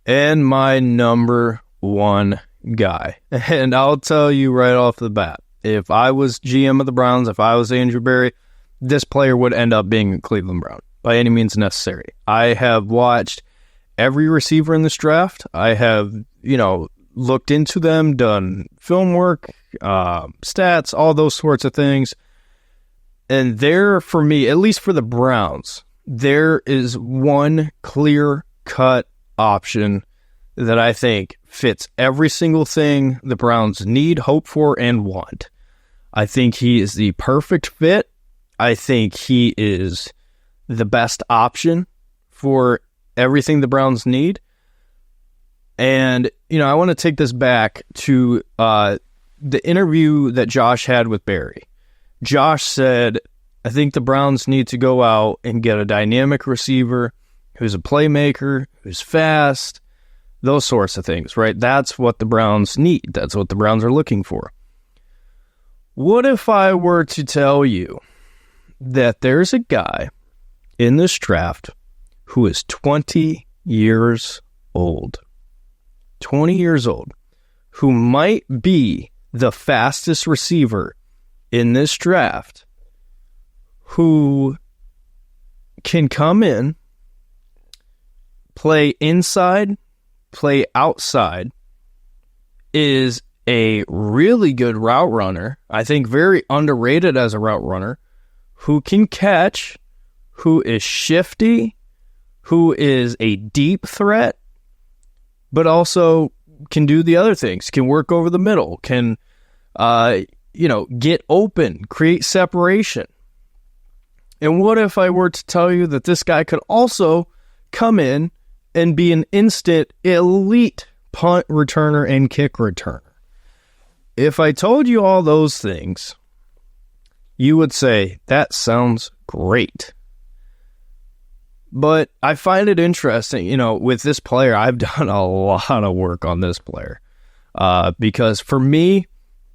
And my number one guy. And I'll tell you right off the bat, if I was GM of the Browns, if I was Andrew Berry, this player would end up being a Cleveland Brown by any means necessary. I have watched every receiver in this draft. I have, looked into them, done film work, stats, all those sorts of things. And there, for me, at least for the Browns, there is one clear-cut option that I think fits every single thing the Browns need, hope for, and want. I think he is the perfect fit. I think he is the best option for everything the Browns need. And, I want to take this back to the interview that Josh had with Barry. Josh said, I think the Browns need to go out and get a dynamic receiver who's a playmaker, who's fast, those sorts of things, right? That's what the Browns need. That's what the Browns are looking for. What if I were to tell you that there's a guy in this draft who is 20 years old? 20 years old, who might be the fastest receiver in this draft, who can come in, play inside, play outside, is a really good route runner, I think very underrated as a route runner, who can catch, who is shifty, who is a deep threat, but also can do the other things, can work over the middle, can, get open, create separation. And what if I were to tell you that this guy could also come in and be an instant elite punt returner and kick returner? If I told you all those things, you would say, that sounds great. But I find it interesting, with this player, I've done a lot of work on this player. Because for me,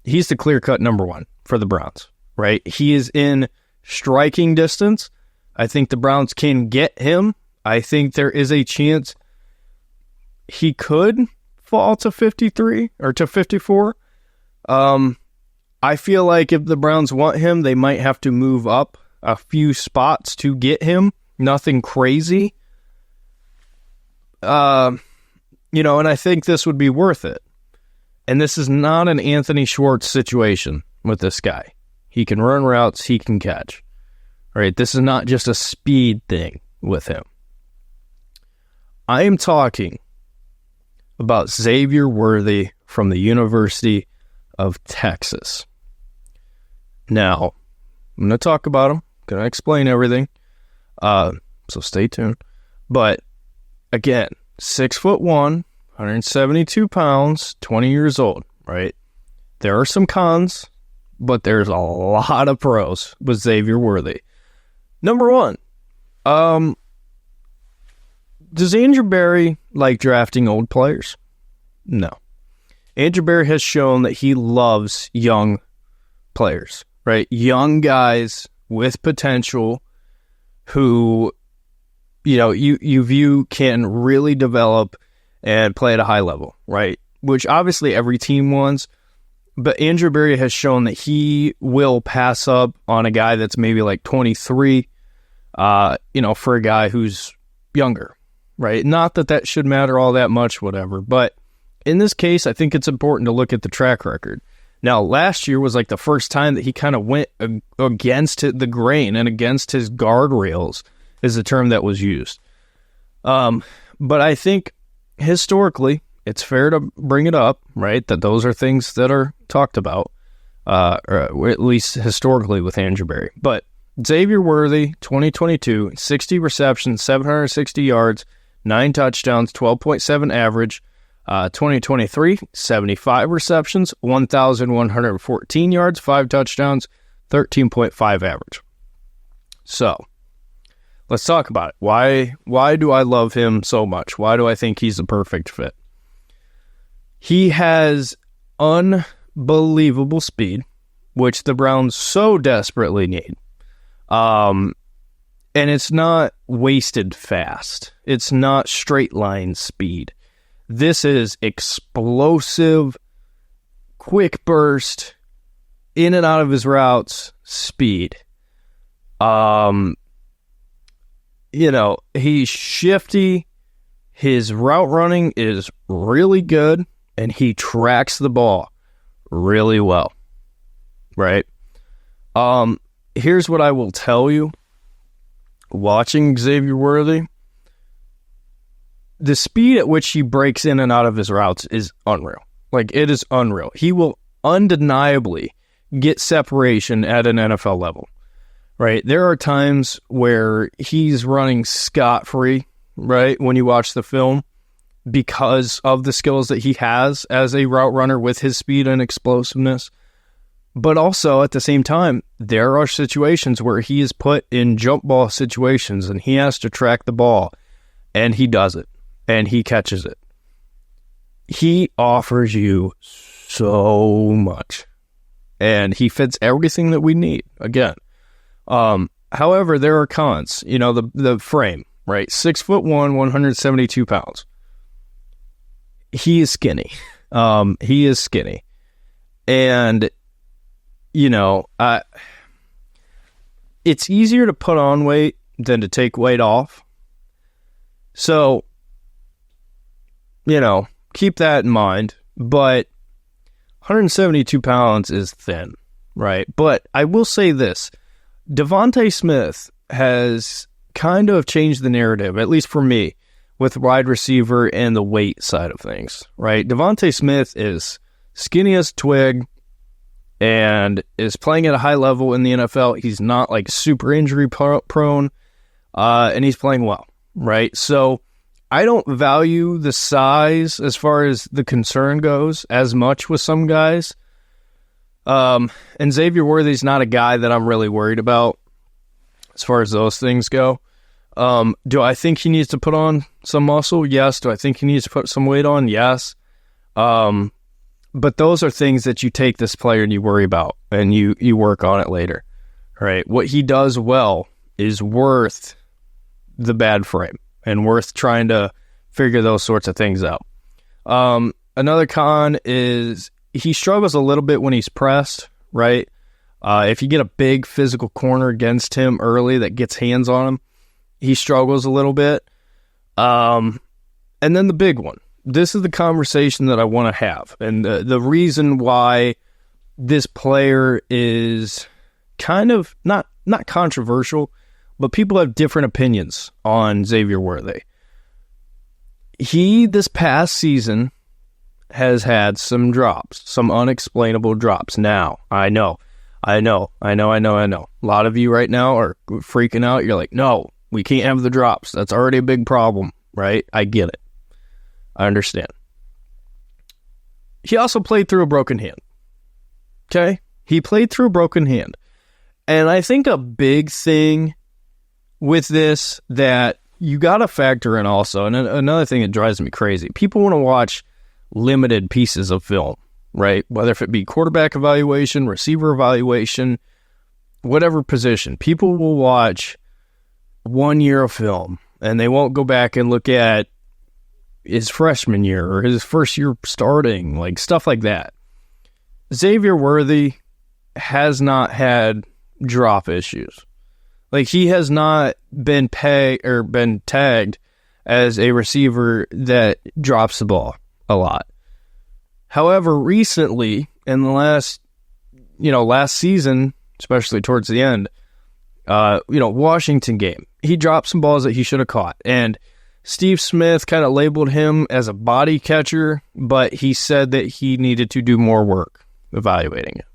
he's the clear-cut number one for the Browns, right? He is in striking distance. I think the Browns can get him. I think there is a chance he could fall to 53 or to 54. I feel like if the Browns want him, they might have to move up a few spots to get him. Nothing crazy. And I think this would be worth it. And this is not an Anthony Schwartz situation with this guy. He can run routes, he can catch. Right? This is not just a speed thing with him. I am talking about Xavier Worthy from the University of Texas. Now, I'm going to talk about him. Going to explain everything. So stay tuned. But again, 6'1", 172 pounds, 20 years old, right? There are some cons, but there's a lot of pros with Xavier Worthy. Number one, does Andrew Berry like drafting old players? No. Andrew Berry has shown that he loves young players, right? Young guys with potential who, you view can really develop and play at a high level, right? Which obviously every team wants, but Andrew Berry has shown that he will pass up on a guy that's maybe like 23, for a guy who's younger, right? Not that should matter all that much, whatever, but in this case, I think it's important to look at the track record. Now, last year was like the first time that he kind of went against the grain and against his guardrails is the term that was used. But I think historically, it's fair to bring it up, right? That those are things that are talked about, or at least historically with Andrew Berry. But Xavier Worthy, 2022, 60 receptions, 760 yards, 9 touchdowns, 12.7 average. 2023, 75 receptions, 1,114 yards, 5 touchdowns, 13.5 average. So, let's talk about it. Why do I love him so much? Why do I think he's the perfect fit? He has unbelievable speed, which the Browns so desperately need. And it's not wasted fast. It's not straight line speed. This is explosive, quick burst, in and out of his routes, speed. He's shifty. His route running is really good, and he tracks the ball really well, right? Here's what I will tell you. Watching Xavier Worthy, the speed at which he breaks in and out of his routes is unreal. Like, it is unreal. He will undeniably get separation at an NFL level, right? There are times where he's running scot-free, right, when you watch the film, because of the skills that he has as a route runner with his speed and explosiveness. But also, at the same time, there are situations where he is put in jump ball situations and he has to track the ball, and he does it, and he catches it. He offers you so much, and he fits everything that we need, again. However, there are cons. The frame, right? 6'1", 172 pounds. He is skinny. He is skinny. And it's easier to put on weight than to take weight off. So, keep that in mind. But 172 pounds is thin, right? But I will say this. Devontae Smith has kind of changed the narrative, at least for me, with wide receiver and the weight side of things, right? Devontae Smith is skinny as a twig and is playing at a high level in the NFL. He's not like super injury prone, and he's playing well, right? So I don't value the size as far as the concern goes as much with some guys. And Xavier Worthy's not a guy that I'm really worried about as far as those things go. Do I think he needs to put on some muscle? Yes. Do I think he needs to put some weight on? Yes. But those are things that you take this player and you worry about, and you work on it later, right? What he does well is worth the bad frame and worth trying to figure those sorts of things out. Another con is he struggles a little bit when he's pressed, right? If you get a big physical corner against him early that gets hands on him, he struggles a little bit. And then the big one. This is the conversation that I want to have. And the reason why this player is kind of not controversial, but people have different opinions on Xavier Worthy. He, this past season, has had some drops, some unexplainable drops. Now, I know. A lot of you right now are freaking out. You're like, no, we can't have the drops. That's already a big problem, right? I get it. I understand. He also played through a broken hand. Okay? He played through a broken hand. And I think a big thing with this that you got to factor in also, and another thing that drives me crazy, people want to watch limited pieces of film, right? Whether if it be quarterback evaluation, receiver evaluation, whatever position. People will watch 1 year of film, and they won't go back and look at his freshman year or his first year starting, like stuff like that. Xavier Worthy has not had drop issues. Like, he has not been tagged as a receiver that drops the ball a lot. However, recently, in the last season, especially towards the end, Washington game, he dropped some balls that he should have caught. And Steve Smith kind of labeled him as a body catcher, but he said that he needed to do more work evaluating it.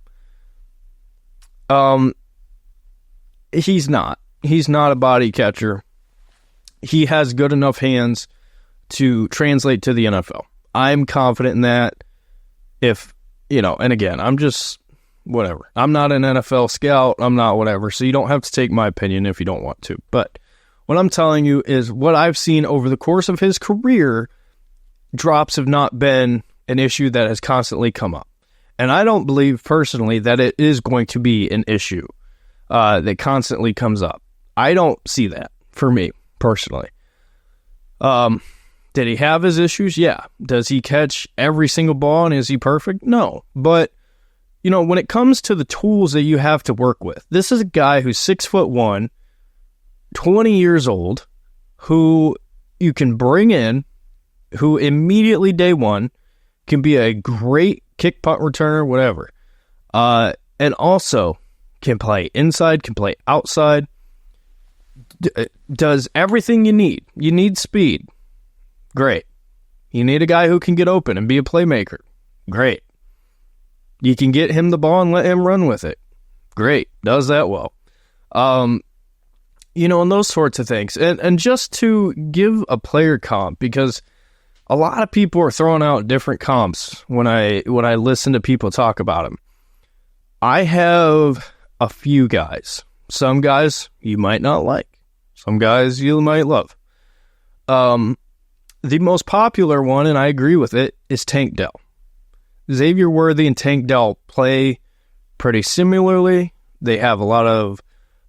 He's not. He's not a body catcher. He has good enough hands to translate to the NFL. I'm confident in that. And again, I'm just whatever. I'm not an NFL scout. I'm not whatever. So you don't have to take my opinion if you don't want to. But what I'm telling you is what I've seen over the course of his career, drops have not been an issue that has constantly come up. And I don't believe personally that it is going to be an issue that constantly comes up. I don't see that for me personally. Did he have his issues? Yeah. Does he catch every single ball and is he perfect? No. But, when it comes to the tools that you have to work with, this is a guy who's 6'1", 20 years old, who you can bring in, who immediately day one can be a great kick punt returner, whatever. And also can play inside, can play outside, does everything you need. You need speed. Great. You need a guy who can get open and be a playmaker. Great. You can get him the ball and let him run with it. Great. Does that well. And those sorts of things. And just to give a player comp, because a lot of people are throwing out different comps when I listen to people talk about them. I have a few guys. Some guys you might not like. Some guys you might love. The most popular one, and I agree with it, is Tank Dell. Xavier Worthy and Tank Dell play pretty similarly. They have a lot of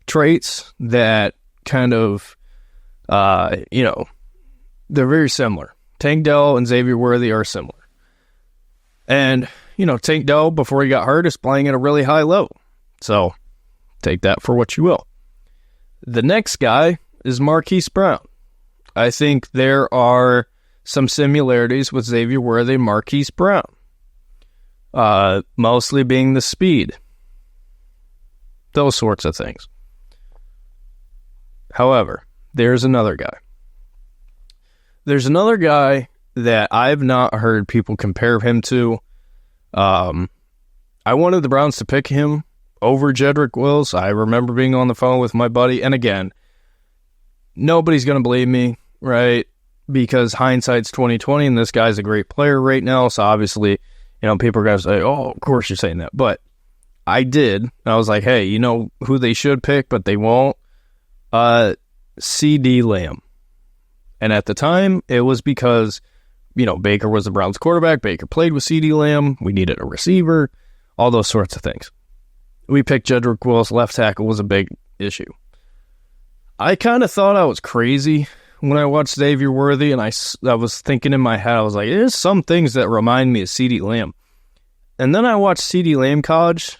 traits that kind of, they're very similar. Tank Dell and Xavier Worthy are similar. And, Tank Dell, before he got hurt, is playing at a really high level. So, take that for what you will. The next guy is Marquise Brown. I think there are some similarities with Xavier Worthy and Marquise Brown. Mostly being the speed. Those sorts of things. However, there's another guy. There's another guy that I've not heard people compare him to. I wanted the Browns to pick him over Jedrick Wills. I remember being on the phone with my buddy, and again, nobody's going to believe me, right? Because hindsight's 20/20, and this guy's a great player right now, so obviously, people are going to say, oh, of course you're saying that. But I did. I was like, hey, you know who they should pick, but they won't? CD Lamb. And at the time, it was because, Baker was the Browns quarterback. Baker played with CD Lamb. We needed a receiver. All those sorts of things. We picked Jedrick Wills. Left tackle was a big issue. I kind of thought I was crazy when I watched Xavier Worthy, and I was thinking in my head, I was like, there's some things that remind me of CD Lamb. And then I watched CD Lamb college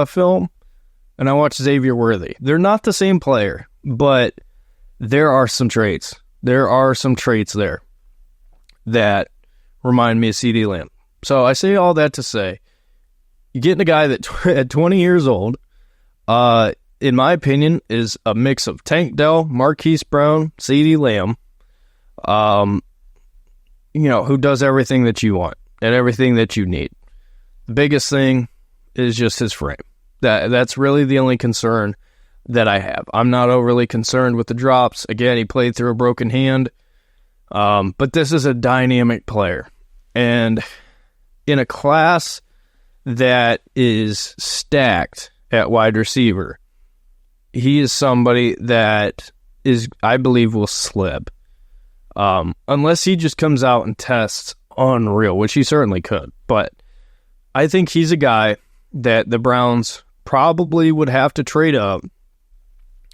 film, and I watched Xavier Worthy. They're not the same player, but there are some traits. There are some traits there that remind me of CD Lamb. So I say all that to say, you're getting a guy that at 20 years old, in my opinion, is a mix of Tank Dell, Marquise Brown, CD Lamb, who does everything that you want and everything that you need. The biggest thing is just his frame. That's really the only concern that I have. I'm not overly concerned with the drops. Again, he played through a broken hand, but this is a dynamic player. And in a class that is stacked at wide receiver, he is somebody that I believe will slip. Unless he just comes out and tests unreal, which he certainly could. But I think he's a guy that the Browns probably would have to trade up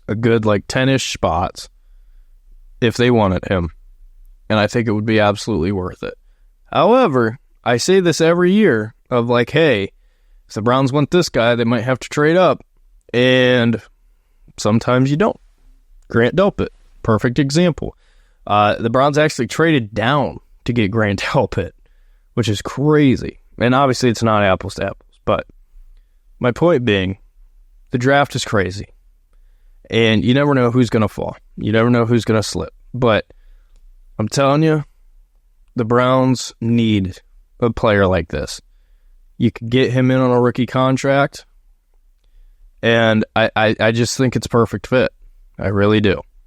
a good 10-ish spots if they wanted him. And I think it would be absolutely worth it. However, I say this every year of hey, if the Browns want this guy, they might have to trade up. And sometimes you don't. Grant Delpit, perfect example. The Browns actually traded down to get Grant Delpit, which is crazy. And obviously it's not apples to apples. But my point being, the draft is crazy. And you never know who's going to fall. You never know who's going to slip. But I'm telling you, the Browns need a player like this. You could get him in on a rookie contract, and I just think it's a perfect fit. I really do.